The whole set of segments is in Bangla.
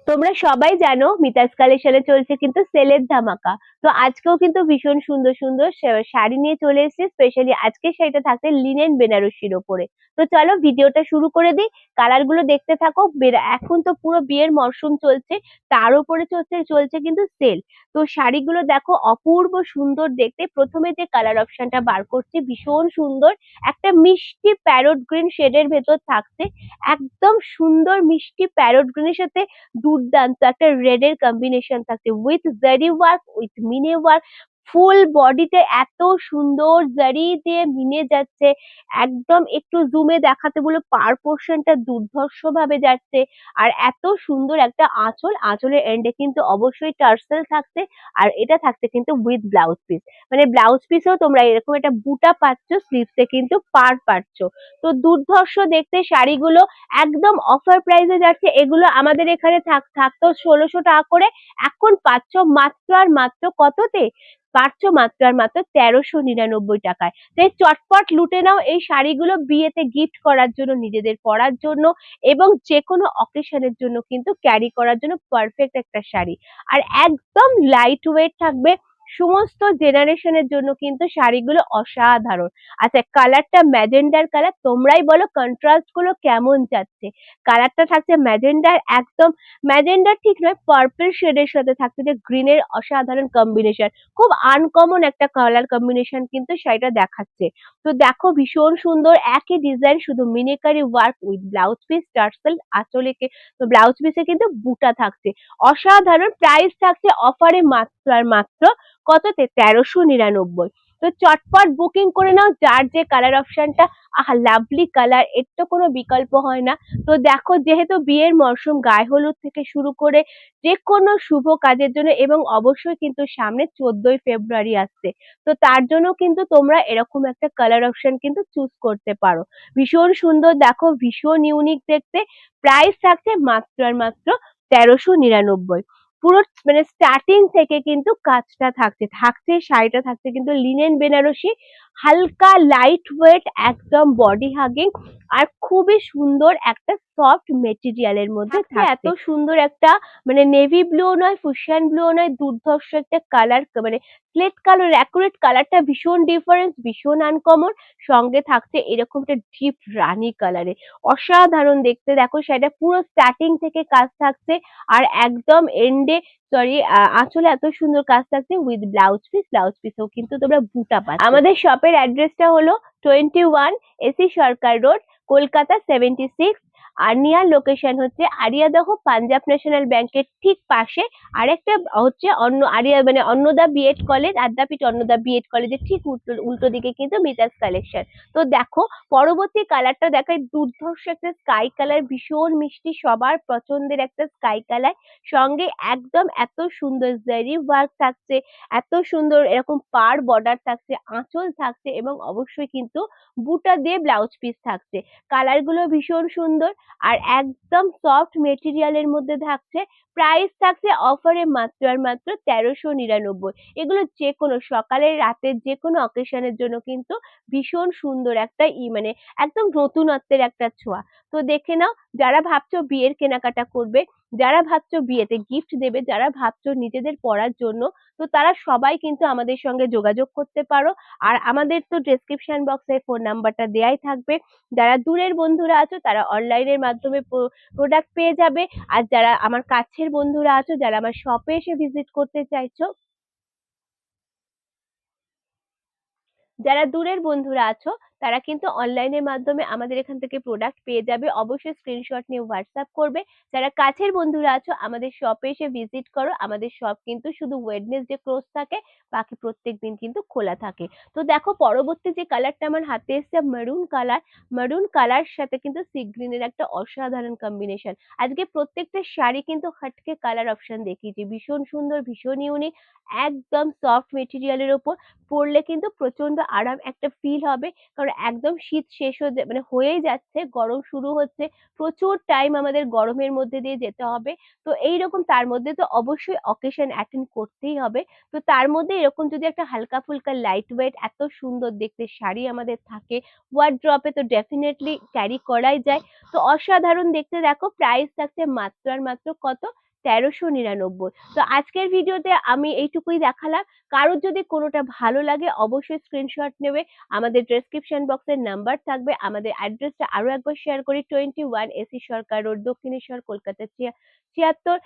তোমরা সবাই জানো মিতাস কালেকশনে চলছে কিন্তু সেলের ধামাকা। তো আজকেও কিন্তু ভীষণ সুন্দর সুন্দর শাড়ি নিয়ে চলে এসেছে। স্পেশালি আজকে শাড়িটা থাকছে লিনেন বেনারসির ওপরে। তো চলো ভিডিওটা শুরু করে দিই। কালার গুলো দেখতে থাকো। এখন তো পুরো বিয়ের মরশুম চলছে, তার উপরে চলছে চলছে কিন্তু সেল। তো শাড়িগুলো দেখো অপূর্ব সুন্দর দেখতে। প্রথমে যে কালার অপশনটা বার করছে ভীষণ সুন্দর, একটা মিষ্টি প্যারট গ্রিন শেডের ভেতর থাকছে। একদম সুন্দর মিষ্টি প্যারট গ্রিনের সাথে দুর্দান্ত একটা রেড এর কম্বিনেশন থাকছে উইথ জারি ওয়ার্ক, উইথ মিনে ওয়ার্ক। ফুল বডিতে এত সুন্দর জারি দিয়ে মিনে যাচ্ছে। একদম একটু জুমে দেখাতে বলে পার পোর্শনটা দুর্ধর্ষ ভাবে যাচ্ছে। আর এত সুন্দর একটা আঁচল, আঁচলের এন্ডে কিন্তু অবশ্যই টার্সেল থাকছে। আর এটা থাকছে কিন্তু উইথ ব্লাউজ পিস, মানে ব্লাউজ পিসেও তোমরা এরকম একটা বুটা পাচ্ছ, স্লিভসে কিন্তু পার পাচ্ছ। তো দুর্ধর্ষ দেখতে শাড়িগুলো একদম অফার প্রাইসে যাচ্ছে। এগুলো আমাদের এখানে থাকতো 1600 টাকা করে, এখন পাচ্ছ মাত্র আর মাত্র কততে? পাচ্ছ মাত্র আর মাত্র 1399 টাকায়। তাই চটপট লুটে নাও এই শাড়িগুলো বিয়েতে গিফট করার জন্য, নিজেদের পরার জন্য, এবং যে কোনো অকেশনের জন্য কিন্তু ক্যারি করার জন্য পারফেক্ট একটা শাড়ি। আর একদম লাইট ওয়েট থাকবে, সমস্ত জেনারেশনের জন্য কিন্তু শাড়িগুলো অসাধারণ। আচ্ছা, কালারটা ম্যাজেন্ডার কালার, তোমরাই বলো কন্ট্রাস্ট গুলো কেমন যাচ্ছে। কালারটা থাকছে ম্যাজেন্ডার, একদম ম্যাজেন্ডার ঠিক নয়, পার্পল শেডের সাথে থাকছে যে গ্রিনের অসাধারণ কম্বিনেশন। খুব আনকমন একটা কালার কম্বিনেশন কিন্তু শাড়িটা দেখাচ্ছে। তো দেখো ভীষণ সুন্দর একই ডিজাইন, শুধু মিনিকারি work with blouse piece tassel আঁচলে। তো ব্লাউজ পিসে কিন্তু বুটা থাকছে। অসাধারণ প্রাইস থাকছে অফারে মাত্র আর মাত্র কততে? 1399। তো চটপট বুকিং করে নাও যার যে কালার অপশনটা। আহা, লাভলি কালার, এর তো কোনো বিকল্প হয় না। তো দেখো, যেহেতু বিয়ের মরশুম, গায়ে হলুদ থেকে শুরু করে যে কোনো শুভ কাজের জন্য, এবং অবশ্যই কিন্তু সামনে 14ই ফেব্রুয়ারি আসছে, তো তার জন্য কিন্তু তোমরা এরকম একটা কালার অপশন কিন্তু চুজ করতে পারো। ভীষণ সুন্দর দেখো, ভীষণ ইউনিক দেখতে। প্রাইস থাকছে মাত্র আর মাত্র 1399। পুরো মানে স্টার্টিং থেকে কিন্তু কাজটা থাকছে থাকছে শাড়িটা থাকছে কিন্তু লিনেন বেনারসি, হালকা লাইট ওয়েট, একদম বডি হাগিং, আর খুবই সুন্দর একটা সফট মেটেরিয়ালের মধ্যে থাকছে। এত সুন্দর একটা মানে নেভি ব্লু নয়, ফুশিয়ান ব্লু নয়, দুর্ধর্ষ একটা কালার, মানে স্লেট কালার, অ্যাকুরেট কালারটা ভীষণ ডিফারেন্স, ভীষণ আনকমন। সঙ্গে থাকছে এরকম একটা ডিপ রানী কালারে, অসাধারণ দেখতে। দেখো শাড়িটা পুরো স্টার্টিং থেকে কাজ থাকছে, আর একদম এন্ডে, সরি, আঁচলে এত সুন্দর কাজ থাকছে উইথ ব্লাউজ পিস। ব্লাউজ পিসেও কিন্তু তোমরা বুটা পাচ্ছ। আমাদের শপের অ্যাড্রেসটা হলো 21 এসি সরকার রোড, কলকাতা 76। আর নিয়ার লোকেশন হচ্ছে আরিয়াদহ পাঞ্জাব ন্যাশনাল ব্যাংকের ঠিক পাশে। আরেকটা হচ্ছে অন্য আরিয়া মানে অন্নদা বিএড কলেজ, আদ্যাপীঠ অন্নদা বিএড কলেজের ঠিক উল্টো উল্টো দিকে কিন্তু মিতাস কালেকশন। তো দেখো পরবর্তী কালারটা দেখায়, দুর্ধর্ষ একটা স্কাই কালার, ভীষণ মিষ্টি, সবার পছন্দের একটা স্কাই কালার। সঙ্গে একদম এত সুন্দর জারি ওয়ার্ক থাকছে, এত সুন্দর এরকম পার বর্ডার থাকছে, আঁচল থাকছে, এবং অবশ্যই কিন্তু বুটা দিয়ে ব্লাউজ পিস থাকছে। কালার গুলো ভীষণ সুন্দর, আর একদম সফট মেটেরিয়ালের মধ্যে থাকছে। প্রাইস থাকছে অফারে মাত্র আর মাত্র 1399। এগুলো যে কোনো সকালে রাতের যে কোনো অকেশনের জন্য কিন্তু ভীষণ সুন্দর একটা মানে একদম নতুনত্বের একটা ছোঁয়া। তো দেখে নাও, যারা ভাবছো বিয়ের কেনাকাটা করবে, যারা ভাবছো বিয়েতে গিফট দেবে, যারা ভাবছো নিজেদের পড়ার জন্য, তো তারা সবাই কিন্তু আমাদের সঙ্গে যোগাযোগ করতে পারো। আর আমাদের তো ডেসক্রিপশন বক্সে ফোন নাম্বারটা দেয়াই থাকবে। যারা দূরের বন্ধুরা আছো তারা অনলাইনের মাধ্যমে প্রোডাক্ট পেয়ে যাবে। আর যারা আমার কাছের বন্ধুরা আছো, যারা আমার শপে এসে ভিজিট করতে চাইছো, যারা দূরের বন্ধুরা আছো, তারা কিন্তু অনলাইনের মাধ্যমে আমাদের এখান থেকে প্রোডাক্ট পেয়ে যাবে। অবশ্যই স্ক্রিনশট নিয়ে হোয়াটসঅ্যাপ করবে। যারা কাছের বন্ধুরা আছো, আমাদের শপে এসে ভিজিট করো। আমাদের শপ কিন্তু শুধু ওয়েডনেসডে ক্লোজ থাকে, বাকি প্রত্যেক দিন কিন্তু খোলা থাকে। তো দেখো পরবর্তী যে কালারটা আমার হাতে এসছে, মেরুন কালার। মেরুন কালার সাথে কিন্তু সি গ্রিনের একটা অসাধারণ কম্বিনেশন। আজকে প্রত্যেকটা শাড়ি কিন্তু হটকে কালার অপশন দেখিয়েছি, ভীষণ সুন্দর, ভীষণ ইউনিক, একদম সফট মেটেরিয়ালের ওপর। পরলে কিন্তু প্রচন্ড আরাম একটা ফিল হবে, কারণ একদম শীত শেষ হয়ে মানে হয়েই যাচ্ছে, গরম শুরু হচ্ছে, প্রচুর টাইম আমাদের গরমের মধ্যে দিয়ে যেতে হবে। তো এইরকম তার মধ্যে তো অবশ্যই অকেশন অ্যাটেন্ড করতেই হবে। তো তার মধ্যে এরকম যদি একটা হালকা ফুলকা লাইট ওয়েট এত সুন্দর দেখতে শাড়ি আমাদের থাকে ওয়ার্ড্রপে, তো ডেফিনেটলি ক্যারি করাই যায়। তো অসাধারণ দেখতে। দেখো প্রাইস থাকছে মাত্র আর মাত্র কত? 1399। তো আজকের ভিডিওতে আমি এইটুকুই দেখালাম। কারোর যদি কোনোটা ভালো লাগে অবশ্যই স্ক্রিনশট নেবে। আমাদের ডেসক্রিপশন বক্সের নাম্বার থাকবে। আমাদের অ্যাড্রেসটা আরো একবার শেয়ার করি, 21 AC Sarkar road, Dakshineswar, Kolkata 76।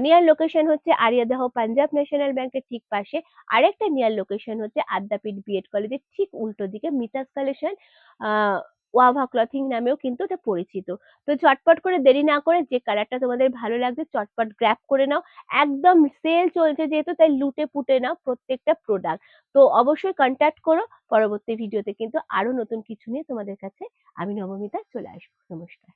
Near location হচ্ছে আরিয়াদহ পাঞ্জাব ন্যাশনাল ব্যাংকের ঠিক পাশে। আরেকটা নিয়ার লোকেশন হচ্ছে আদ্যাপীঠ বিএড কলেজের ঠিক উল্টো দিকে মিতাস কালেকশন ওয়াভা ক্লথিং নামেও কিন্তু এটা পরিচিত। তো চটপট করে দেরি না করে যে কালারটা তোমাদের ভালো লাগছে চটপট গ্র্যাব করে নাও। একদম সেল চলছে যেহেতু তাই লুটে পুটে নাও প্রত্যেকটা প্রোডাক্ট। তো অবশ্যই কন্ট্যাক্ট করো। পরবর্তী ভিডিওতে কিন্তু আরো নতুন কিছু নিয়ে তোমাদের কাছে আমি নবমিতা চলে আসবো। নমস্কার।